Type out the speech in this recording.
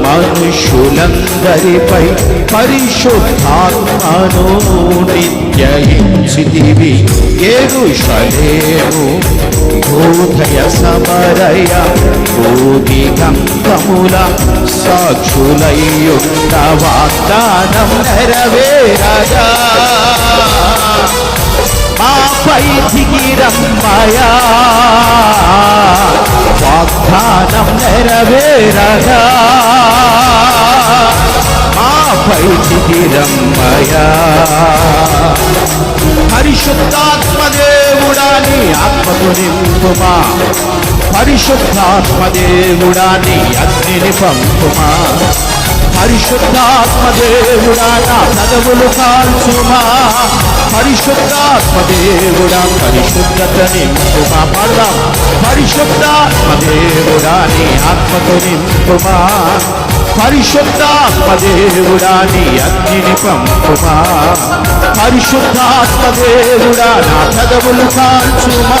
మనుషులందరిపై పరిశుద్ధాత్మను నిత్యయించితివి. యెరూషలేము యూదయ సమరయ భూదిగంధముల సాక్షులయ్యున్న వాగ్దానం నెరవేరగా మాపై దిగిరమ్మయా, వాగ్దానం నెరవేరగా మాపై దిగిరమ్మయా. పరిశుద్ధాత్మదేవుడా నీ ఆత్మకు నింపుమా, పరిశుద్ధాత్మదేవుడా నీ అగ్నిని పంపుమా, పరిశుద్ధాత్మదేవుడా నా పెదవులు కాల్చుమా, పరిశుద్ధాత్మదేవుడా పరిశుద్ధత నింపుమా. పాడదాం. పరిశుద్ధాత్మదేవుడా నీ ఆత్మకు నింపుమా, పరిశుద్ధాత్మదేవుడా నీ అగ్నిని పంపుమా, పరిశుద్ధాత్మదేవుడా నా పెదవులు కాల్చుమా,